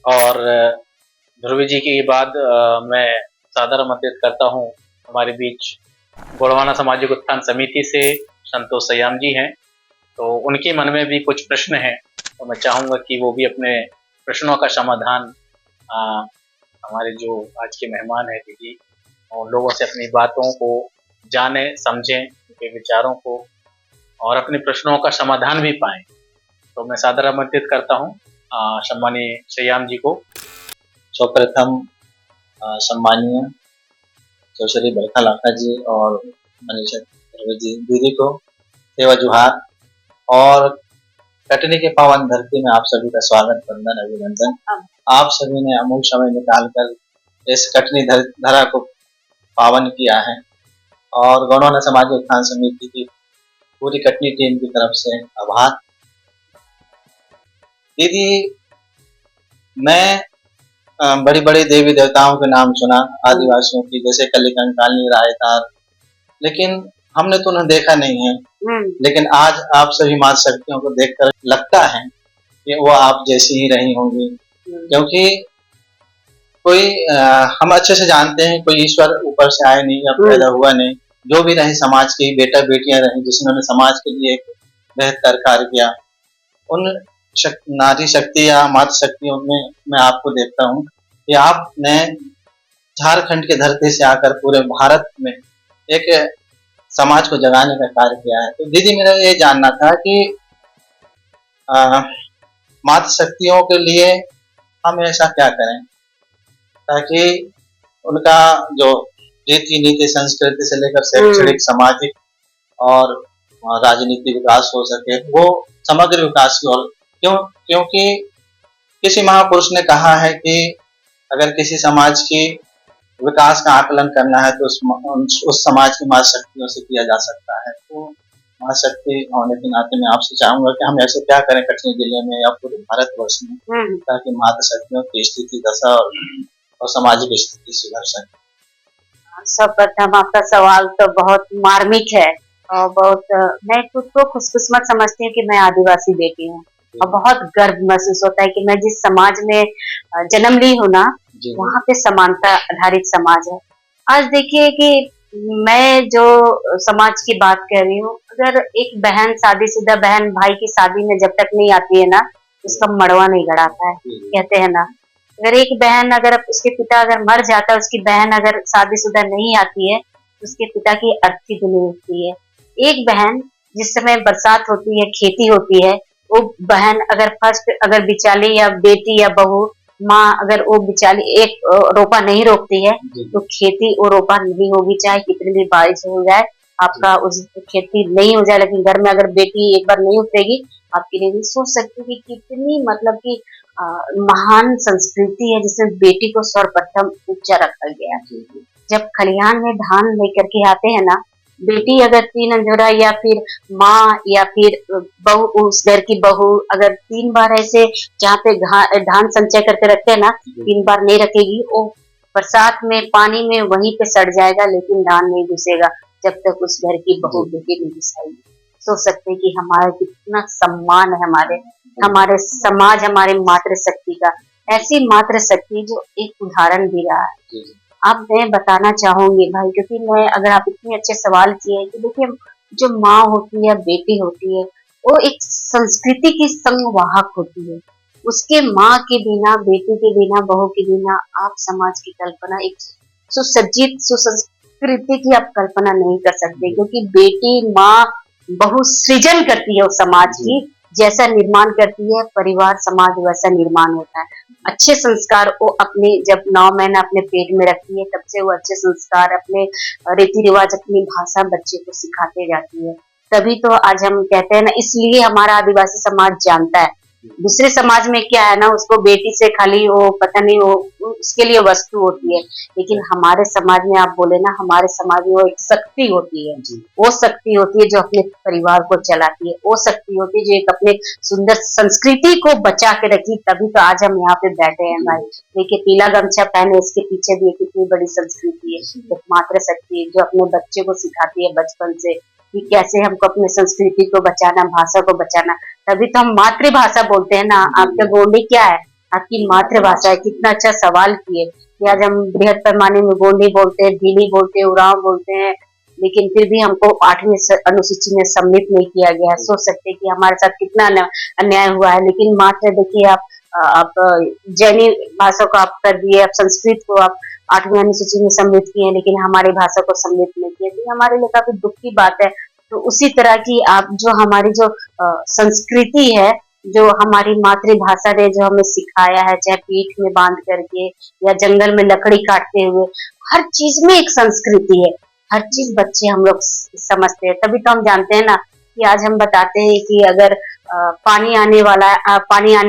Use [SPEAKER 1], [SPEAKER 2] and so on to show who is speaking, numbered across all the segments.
[SPEAKER 1] और ध्रुवी जी के बाद मैं सादर आमंत्रित करता हूँ हमारे बीच गोंडवाना सामाजिक उत्थान समिति से संतोष सयाम जी हैं। तो उनके मन में भी कुछ प्रश्न हैं, तो मैं चाहूँगा कि वो भी अपने प्रश्नों का समाधान हमारे जो आज के मेहमान हैं दीदी, और लोगों से अपनी बातों को जाने समझें, उनके विचारों को, और अपने प्रश्नों का समाधान भी पाएं। तो मैं सादर आमंत्रित करता हूँ सम्मानीय सयाम जी को।
[SPEAKER 2] सर्वप्रथम सम्मानीय सुश्री बरखा लाखा जी और मनीषा जी दीदी को सेवा जुहार और कटनी के पावन धरती में आप सभी का स्वागत, वंदन, अभिनंदन। आप सभी ने अमूल समय निकालकर इस कटनी धरा को पावन किया है और गोंडवाना सामाजिक उत्थान समिति की पूरी कटनी टीम की तरफ से आभार। दीदी, मैं बड़ी बड़ी देवी देवताओं के नाम सुना, आदिवासियों की, जैसे कलिकंकाली, रायतार, लेकिन हमने तो उन्हें देखा नहीं है। लेकिन आज आप सभी माता शक्तियों को देखकर लगता है कि वो आप जैसी ही रही होंगी, क्योंकि कोई हम अच्छे से जानते हैं कोई ईश्वर ऊपर से आए नहीं या पैदा हुआ नहीं, जो भी रहे समाज के बेटा बेटियां रहे जिन्होंने समाज के लिए एक बेहतर कार्य किया। उन नारी शक्ति या मातृ शक्तियों में मैं आपको देखता हूँ कि आपने झारखंड के धरती से आकर पूरे भारत में एक समाज को जगाने का कार्य किया है। तो दीदी, मेरा ये जानना था कि मातृ शक्तियों के लिए हम ऐसा क्या करें ताकि उनका जो रीति नीति संस्कृति से लेकर शैक्षणिक, सामाजिक और राजनीतिक विकास हो सके, वो समग्र विकास की ओर। क्योंकि किसी महापुरुष ने कहा है कि अगर किसी समाज की विकास का आकलन करना है तो उस समाज की मातृ शक्तियों से किया जा सकता है। तो मातृ शक्ति होने के नाते मैं आपसे चाहूंगा कि हम ऐसे क्या करें कटनी जिले में या पूरे भारतवर्ष में ताकि मातृ शक्तियों की स्थिति, दशा और सामाजिक स्थिति सुधर सके।
[SPEAKER 3] सर्वप्रथम आपका सवाल तो बहुत मार्मिक है और बहुत, मैं खुद को खुशकिस्मत समझती हूँ कि मैं आदिवासी बेटी हूँ और बहुत गर्व महसूस होता है कि मैं जिस समाज में जन्म ली हूँ ना, वहाँ पे समानता आधारित समाज है। आज देखिए कि मैं जो समाज की बात कर रही हूँ, अगर एक बहन, शादीशुदा बहन भाई की शादी में जब तक नहीं आती है ना, उसका मड़वा नहीं गड़ाता है, कहते हैं ना। अगर एक बहन, अगर उसके पिता अगर मर जाता है, उसकी बहन अगर शादीशुदा नहीं आती है, उसके पिता की अर्थी भी नहीं उठती है। एक बहन जिस समय बरसात होती है, खेती होती है, वो बहन अगर फर्स्ट अगर बिचाली या बेटी या बहू माँ अगर वो बिचाली एक रोपा नहीं रोकती है तो खेती वो रोपा नहीं होगी, चाहे कितनी भी बारिश हो जाए, आपका उस खेती नहीं हो जाए। लेकिन घर में अगर बेटी एक बार नहीं उतरेगी, आपके लिए भी सोच सकती है कि कितनी मतलब कि महान संस्कृति है जिसमें बेटी को सर्वप्रथम ऊंचा रखा गया। जब खलिहान में धान लेकर के आते हैं ना, बेटी अगर 3 अंजोरा या फिर माँ या फिर बहू, उस घर की बहू अगर 3 बार ऐसे जहाँ पे धान संचय करके रखते हैं ना, 3 बार नहीं रखेगी, वो बरसात में पानी में वहीं पे सड़ जाएगा, लेकिन धान नहीं घुसेगा जब तक उस घर की बहू बेटी नहीं घुसाएगी। सोच सकते हैं कि हमारा कितना सम्मान है हमारे समाज, हमारे मातृ शक्ति का। ऐसी मातृ शक्ति जो एक उदाहरण भी रहा है। अब मैं बताना चाहूंगी भाई, क्योंकि मैं, अगर आप इतने अच्छे सवाल किए कि देखिए, जो माँ होती है, बेटी होती है, वो एक संस्कृति की संवाहक होती है। उसके माँ के बिना, बेटी के बिना, बहू के बिना आप समाज की कल्पना, एक सुसज्जित सुसंस्कृति की आप कल्पना नहीं कर सकते, क्योंकि बेटी, माँ, बहू सृजन करती है उस समाज की, जैसा निर्माण करती है परिवार समाज वैसा निर्माण होता है। अच्छे संस्कार वो अपने जब 9 महीना अपने पेट में रखती है, तब से वो अच्छे संस्कार, अपने रीति रिवाज, अपनी भाषा बच्चे को सिखाते जाती है। तभी तो आज हम कहते हैं ना, इसलिए हमारा आदिवासी समाज जानता है। दूसरे समाज में क्या है ना, उसको बेटी से खाली वो पता नहीं, वो उसके लिए वस्तु होती है, लेकिन हमारे समाज में आप बोले ना, हमारे समाज में वो एक शक्ति होती है। वो शक्ति होती है जो अपने परिवार को चलाती है, वो शक्ति होती है जो एक अपने सुंदर संस्कृति को बचा के रखी। तभी तो आज हम यहाँ पे बैठे हैं भाई। देखिए, पीला गमछा पहने, इसके पीछे भी कितनी बड़ी संस्कृति है, एक मातृ शक्ति जो अपने बच्चे को सिखाती है बचपन से कि कैसे हमको अपने संस्कृति को बचाना, भाषा को बचाना। तभी तो हम मातृभाषा बोलते हैं ना। आपका गोंडी क्या है? आपकी मातृभाषा है। कितना अच्छा सवाल किए कि आज हम बृहद पैमाने में गोंडी बोलते हैं, भीली बोलते हैं, उरांव बोलते हैं, लेकिन फिर भी हमको 8वीं अनुसूची में सम्मिलित नहीं किया गया है। सोच सकते हैं कि हमारे साथ कितना अन्याय हुआ है। लेकिन मात्र देखिए आप जैनी भाषा को आप कर दिए, आप संस्कृत को आप 8वीं अनुसूची में सम्मिलित किए हैं, लेकिन हमारी भाषा को सम्मिलित नहीं किया। तो हमारे लिए काफी दुख की बात है। तो उसी तरह की आप जो हमारी जो संस्कृति है, जो हमारी मातृभाषा ने जो हमें सिखाया है, चाहे पीठ में बांध करके या जंगल में लकड़ी काटते हुए, हर चीज में एक संस्कृति है। हर चीज बच्चे हम लोग समझते हैं। तभी तो हम जानते हैं ना कि आज हम बताते हैं कि अगर पानी आने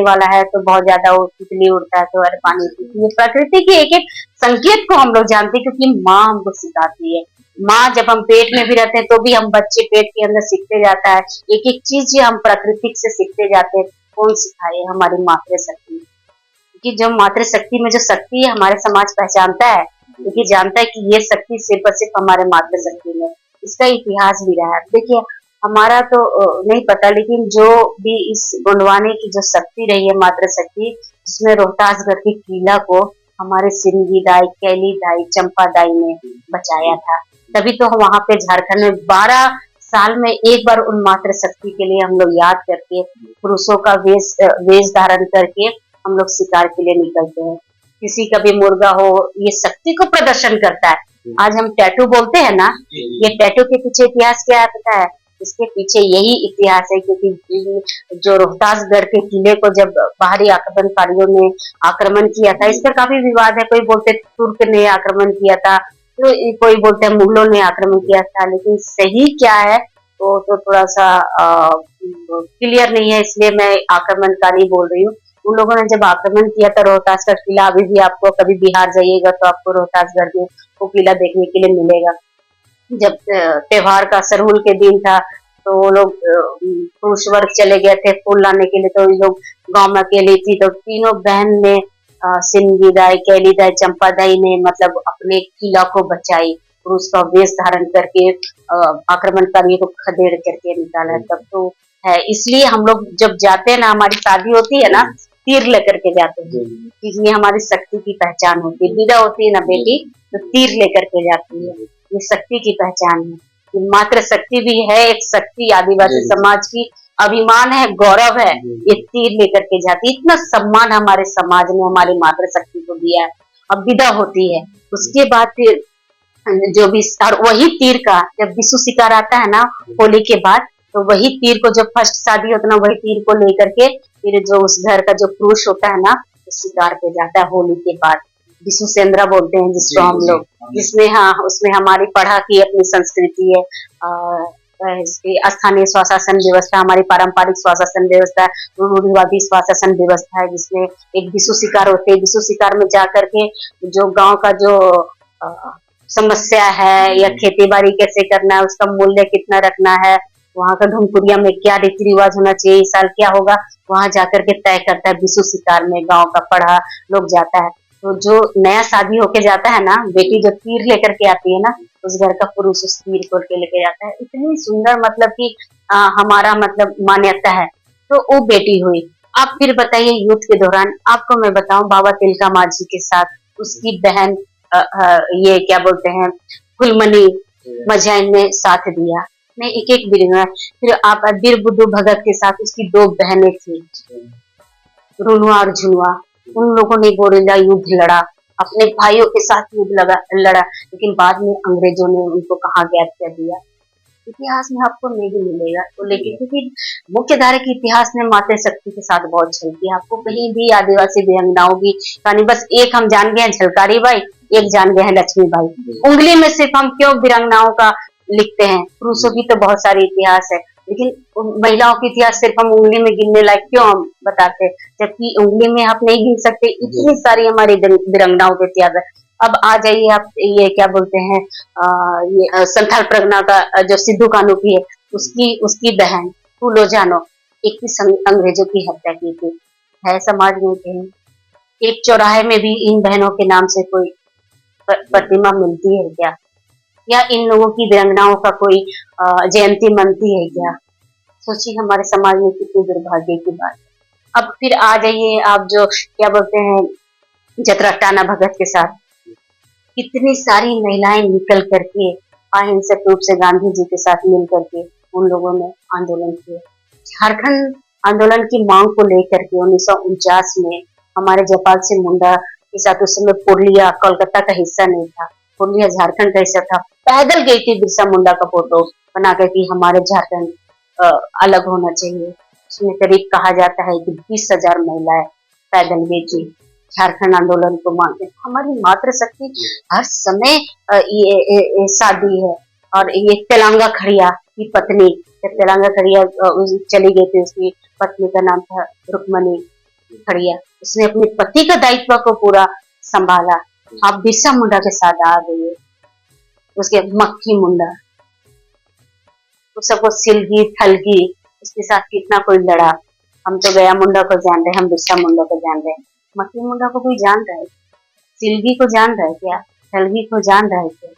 [SPEAKER 3] वाला है तो बहुत ज्यादा वो तितली उड़ता है, तो अरे पानी ये प्रकृति के एक एक संकेत को हम लोग जानते हैं, क्योंकि माँ हमको सिखाती है। माँ जब हम पेट में भी रहते हैं तो भी हम बच्चे पेट के अंदर सीखते जाता है। एक एक चीज हम प्राकृतिक से सीखते जाते हैं। कौन सिखाए? हमारी मातृशक्ति। क्योंकि जो मातृशक्ति में जो शक्ति है, हमारे समाज पहचानता है, क्योंकि जानता है कि ये शक्ति सिर्फ और सिर्फ हमारे मातृशक्ति में। इसका इतिहास भी रहा है। देखिए हमारा तो नहीं पता, लेकिन जो भी इस गोंडवाने की जो शक्ति रही है, मातृशक्ति, जिसमें रोहतासगढ़ की किला को हमारे सिंगी दाई, कैली दाई, चंपा दाई ने बचाया था। तभी तो हम वहाँ पे झारखंड में 12 साल में एक बार उन मातृशक्ति के लिए हम लोग याद करके पुरुषों का वेश धारण करके हम लोग शिकार के लिए निकलते हैं। किसी का भी मुर्गा हो, ये शक्ति को प्रदर्शन करता है। आज हम टैटू बोलते हैं ना, ये टैटू के पीछे इतिहास क्या है पता है? इसके पीछे यही इतिहास है, क्योंकि जो रोहतासगढ़ के किले को जब बाहरी आक्रमणकारियों ने आक्रमण किया था, इस पर काफी विवाद है। कोई बोलते तुर्क ने आक्रमण किया था, तो कोई बोलते हैं मुगलों ने आक्रमण किया था, लेकिन सही क्या है तो थोड़ा सा क्लियर नहीं है, इसलिए मैं आक्रमणकारी बोल रही हूँ। उन लोगों ने जब आक्रमण किया था रोहतासगढ़ किला, अभी भी आपको कभी बिहार जाइएगा तो आपको रोहतासगढ़ में वो किला देखने के लिए मिलेगा। जब त्योहार का सरहुल के दिन था, तो वो लोग पुरुष वर्ग चले गए थे फूल लाने के लिए, तो ये लोग गांव में अकेली थी, तो तीनों बहन ने सिंगी दाई, कैली दाई, चंपा दाई ने मतलब अपने किला को बचाई। पुरुष का वेश धारण करके आक्रमणकारियों को खदेड़ करके निकाला। तब तो है, इसलिए हम लोग जब जाते हैं ना, हमारी शादी होती है ना, तीर लेकर के जाते हैं, इसलिए हमारी शक्ति की पहचान होती है। विदा होती है ना बेटी, तो तीर लेकर के जाती है, ये शक्ति की पहचान है। मात्र शक्ति भी है एक शक्ति, आदिवासी समाज की अभिमान है, गौरव है। ये तीर लेकर के जाती, इतना सम्मान हमारे समाज ने हमारी मात्र शक्ति को दिया है। अब विदा होती है, उसके बाद फिर जो भी, और वही तीर का जब विशु शिकार आता है ना होली के बाद, तो वही तीर को जब फर्स्ट शादी होता है ना, वही तीर को लेकर के फिर जो उस घर का जो पुरुष होता है ना, शिकार पे जाता है होली के बाद। विशु सेंद्रा बोलते हैं जिसको हम लोग, जिसमें हाँ, उसमें हमारी पढ़ा की अपनी संस्कृति है, स्थानीय स्वशासन व्यवस्था, हमारी पारंपरिक स्वशासन व्यवस्था, रूढ़िवादी स्वशासन व्यवस्था है, जिसमें एक विशु शिकार होते हैं। विशु शिकार में जाकर के जो गांव का जो समस्या है, या खेती बाड़ी कैसे करना है, उसका मूल्य कितना रखना है, वहाँ का धुमपुरिया में क्या रीति रिवाज होना चाहिए, इस साल क्या होगा, वहाँ जाकर के तय करता है। विशु शिकार में गांव का पढ़ा लोग जाता है। तो जो नया शादी होके जाता है ना, बेटी जो तीर लेकर के आती है ना, उस घर का पुरुष उस तीर को लेके जाता है। इतनी सुंदर मतलब कि हमारा मतलब मान्यता है। तो वो बेटी हुई। आप फिर बताइए, युद्ध के दौरान आपको मैं बताऊं, बाबा तिलका माझी के साथ उसकी बहन ये क्या बोलते हैं, फुलमणि मझाइन ने साथ दिया। मैं एक एक वीर, फिर आप वीर बुद्धू भगत के साथ उसकी 2 बहनें थी, रुनुआ और झुनुआ। उन लोगों ने गोरिल्ला युद्ध लड़ा, अपने भाइयों के साथ युद्ध लड़ा, लेकिन बाद में अंग्रेजों ने उनको कहाँ कैद कर दिया। इतिहास में आपको नहीं मिलेगा। तो लेकिन क्योंकि मुख्य धारा के इतिहास में मातृ शक्ति के साथ बहुत झलकी है। आपको कहीं भी आदिवासी वीरांगनाओं की कहानी, बस एक हम जान गए हैं झलकारी बाई, एक जान गए हैं लक्ष्मी बाई। उंगली में सिर्फ हम क्यों वीरांगनाओं का लिखते हैं, पुरुषों की तो बहुत सारी इतिहास है, लेकिन महिलाओं की इतिहास सिर्फ हम उंगली में गिनने लायक क्यों हम बताते हैं, जबकि उंगली में आप नहीं गिन सकते, इतनी सारी हमारी वीरांगनाओं के इतिहास है। अब आ जाइए आप, ये क्या बोलते हैं, ये संथाल परगना का जो सिद्धू कान्हू की है, उसकी बहन फूलो जानो 21 अंग्रेजों की हत्या की थी। है समाज में कहीं एक चौराहे में भी इन बहनों के नाम से कोई प्रतिमा मिलती है क्या, या इन लोगों की वीरांगनाओं का कोई जयंती मनती है क्या? सोचिए हमारे समाज में कितनी दुर्भाग्य की बात है। अब फिर आ जाइए आप जो क्या बोलते हैं जतरा टाना भगत के साथ कितनी सारी महिलाएं निकल करके अहिंसक रूप से गांधी जी के साथ मिल करके उन लोगों ने आंदोलन किया। झारखंड आंदोलन की मांग को लेकर के 1949 में हमारे जयपाल सिंह मुंडा के साथ उस समय पुरलिया कोलकाता का हिस्सा नहीं था, पुरलिया झारखंड का हिस्सा था। पैदल गई थी बिरसा मुंडा का फोटो बना कर कि हमारे झारखंड अलग होना चाहिए। उसमें करीब कहा जाता है कि 20,000 महिलाएं पैदल गई थी झारखंड आंदोलन को मांगते। हमारी मातृशक्ति हर समय साथ दी है। और ये तेलंगा खड़िया की पत्नी, तेलंगा खड़िया चली गई थी, उसकी पत्नी का नाम था रुक्मणी खड़िया। उसने अपने पति का दायित्व को पूरा संभाला। आप बिरसा मुंडा के साथ आ गई है, उसके मक्खी मुंडा, उस सबको सिलगी थलगी, उसके साथ कितना कोई लड़ा। हम तो गया मुंडा को जान रहे, हम बिरसा मुंडा को जान रहे, मक्खी मुंडा को कोई जान रहा है? सिलगी को जान रहा है क्या? थलगी को जान रहा है क्या?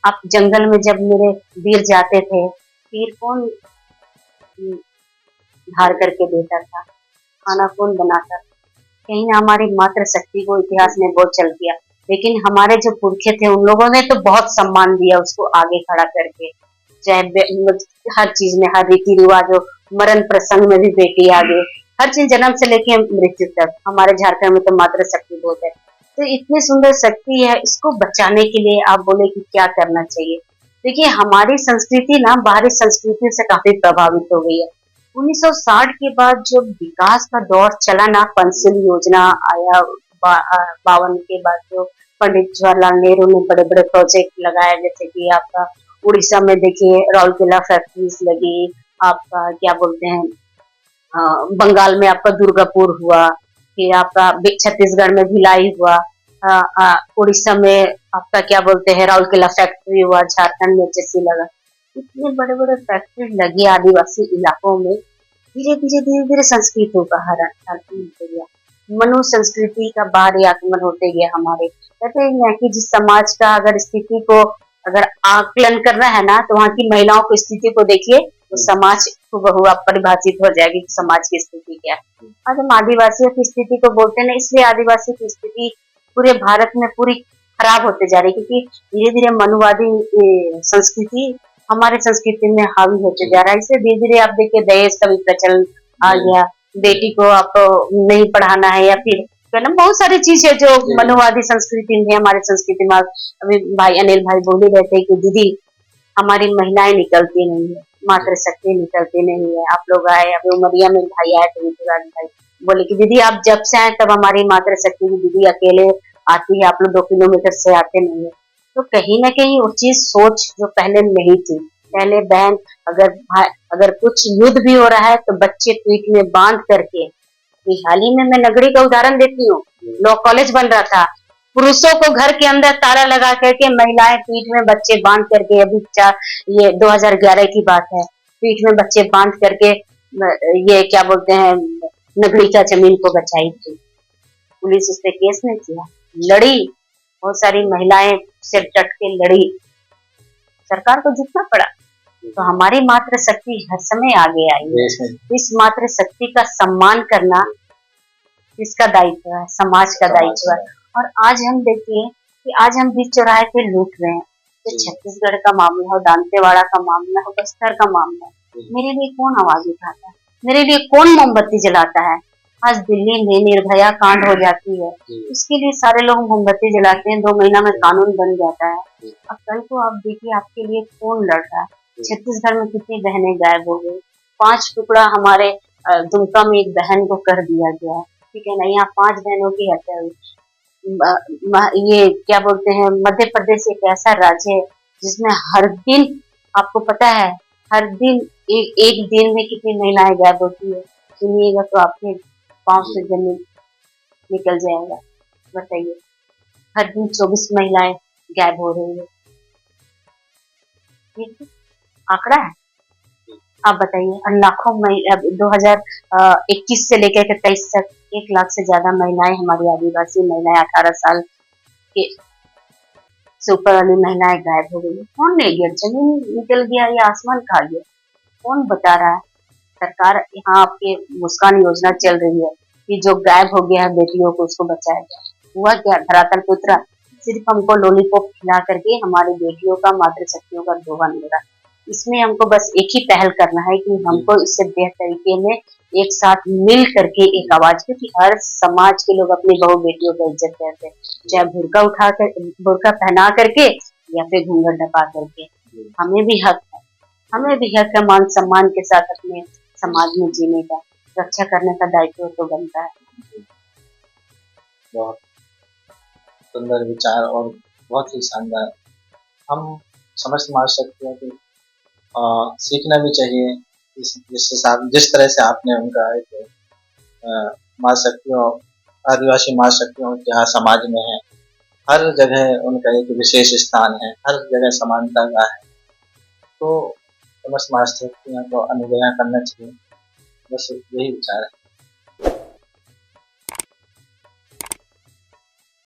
[SPEAKER 3] आप जंगल में जब मेरे वीर जाते थे, फिर कौन धार करके देता था, खाना कौन बनाता था? कहीं ना हमारी मातृशक्ति को इतिहास ने बहुत चल किया। लेकिन हमारे जो पुरखे थे उन लोगों ने तो बहुत सम्मान दिया उसको आगे खड़ा करके, चाहे हर चीज में, हर रीति रिवाज हो, मरण प्रसंग में भी बेटी आगे, हर चीज जन्म से लेके मृत्यु तक। हमारे झारखंड में तो मातृशक्ति बहुत है। तो इतनी सुंदर शक्ति है, इसको बचाने के लिए आप बोले कि क्या करना चाहिए। देखिए हमारी संस्कृति ना बाहरी संस्कृति से काफी प्रभावित हो गई है। 1960 के बाद जो विकास का दौर चला ना, पंचशील योजना आया 52 के बाद, जो पंडित जवाहरलाल नेहरू ने बड़े बड़े प्रोजेक्ट लगाए, जैसे कि आपका उड़ीसा में देखिए राउरकेला फैक्ट्रीज लगी, आपका क्या बोलते हैं बंगाल में आपका दुर्गापुर हुआ, फिर आपका छत्तीसगढ़ में भिलाई हुआ, उड़ीसा में आपका क्या बोलते हैं राउरकेला फैक्ट्री हुआ, झारखंड में जैसी लगा। इतने बड़े बड़े फैक्ट्री लगी आदिवासी इलाकों में। धीरे धीरे संस्कृतियों का हरण होते गया, मनु संस्कृति का बाहरी आगमन होते गया। हमारे कहते हैं कि जिस समाज का अगर स्थिति को अगर आकलन करना है ना, तो वहाँ की महिलाओं की स्थिति को देखिए, तो समाज को बहु परिभाषित हो जाएगी कि समाज की स्थिति क्या है। आज हम आदिवासियों की स्थिति को बोलते हैं, इसलिए आदिवासी की स्थिति पूरे भारत में पूरी खराब होते जा रही है, क्योंकि धीरे धीरे मनुवादी संस्कृति हमारे संस्कृति में हावी होते जा रहा है। इससे धीरे धीरे आप देखिए दहेज का भी प्रचलन आ गया, बेटी को आपको नहीं पढ़ाना है, या फिर बहुत सारी चीज है जो मनुवादी संस्कृति में, हमारे संस्कृति में। अभी भाई अनिल भाई बोल ही रहते हैं कि दीदी हमारी महिलाएं निकलती नहीं है, मातृशक्ति निकलती नहीं है। आप लोग आए, अभी उमरिया में भाई आए थे भाई, बोले कि दीदी आप जब से आए तब हमारी मातृशक्ति की दीदी अकेले आती है, आप लोग 2 किलोमीटर से आते नहीं है। तो कहीं ना कहीं वो चीज सोच जो पहले नहीं थी। पहले बहन अगर कुछ युद्ध भी हो रहा है तो बच्चे पीठ में बांध करके, हाल ही में मैं नगरी का उदाहरण देती हूँ, लॉ कॉलेज बन रहा था, पुरुषों को घर के अंदर ताला लगा करके महिलाएं पीठ में बच्चे बांध करके, अभी ये 2011 की बात है, पीठ में बच्चे बांध करके ये क्या बोलते हैं नगरी का जमीन को बचाई थी। पुलिस उस पर केस नहीं किया, लड़ी, बहुत सारी महिलाएं सिर टट के लड़ी, सरकार को जीतना पड़ा। तो हमारी मातृशक्ति हर समय आगे आई है। इस मातृशक्ति का सम्मान करना किसका दायित्व है? समाज का दायित्व है। और आज हम देखिए कि आज हम बीच चौराहे पे लूट रहे हैं, तो छत्तीसगढ़ का मामला हो, दांतेवाड़ा का मामला हो, बस्तर का मामला हो, मेरे लिए कौन आवाज उठाता है? मेरे लिए कौन मोमबत्ती जलाता है? आज दिल्ली में निर्भया कांड हो जाती है, उसके लिए सारे लोग मोमबत्ती जलाते हैं, 2 महीना में कानून बन जाता है। अब कल को आप देखिए आपके लिए कौन लड़ रहा है? छत्तीसगढ़ में कितनी बहनें गायब हो गई, 5 टुकड़ा हमारे दुमका में एक बहन को कर दिया गया है, ठीक है ना, यहाँ 5 बहनों की हत्या हुई। ये क्या बोलते हैं मध्य प्रदेश एक ऐसा राज्य है जिसमें हर दिन, आपको पता है हर दिन एक दिन में कितनी महिलाएं गायब होती है? सुनिएगा तो आपके पांव से जमीन निकल जाएगा। बताइए, हर दिन 24 महिलाएं गायब हो रही है, ठीक आंकड़ा है। आप बताइए, और लाखों 2021 से लेकर के 23 तक 1 लाख से ज्यादा महिलाएं, हमारी आदिवासी महिलाएं 18 साल के से ऊपर वाली महिलाएं गायब हो गई। कौन ले गया? जमीन निकल गया या आसमान खा गया? कौन बता रहा है? सरकार यहाँ आपके मुस्कान योजना चल रही है कि जो गायब हो गया है बेटियों को उसको बचाया जाए। हुआ क्या, धरातल पे उतरा? सिर्फ हमको लॉलीपॉप खिला करके हमारी बेटियों का, मातृशक्तियों का दोहन हो रहा है। इसमें हमको बस एक ही पहल करना है कि हमको इससे बेहतर तरीके में एक साथ मिल करके एक आवाज, क्योंकि हर समाज के लोग अपनी बहू बेटियों का इज्जत करते हैं, चाहे बुर्का पहना करके या फिर घूंघट ढका करके। हमें भी हक है, हमें भी हक है मान सम्मान के साथ अपने समाज में जीने का, रक्षा करने का दायित्व तो बनता है।
[SPEAKER 2] बहुत सुंदर विचार और बहुत ही शानदार। हम समस्त महाशक्तियों को सीखना भी चाहिए जिस तरह से आपने उनका एक महाशक्तियों, आदिवासी महाशक्तियों के यहाँ समाज में है, हर जगह उनका एक विशेष स्थान है, हर जगह समानता का है। तो समस्त महाशक्तियों को अनुग्रह करना चाहिए, बस यही विचार है।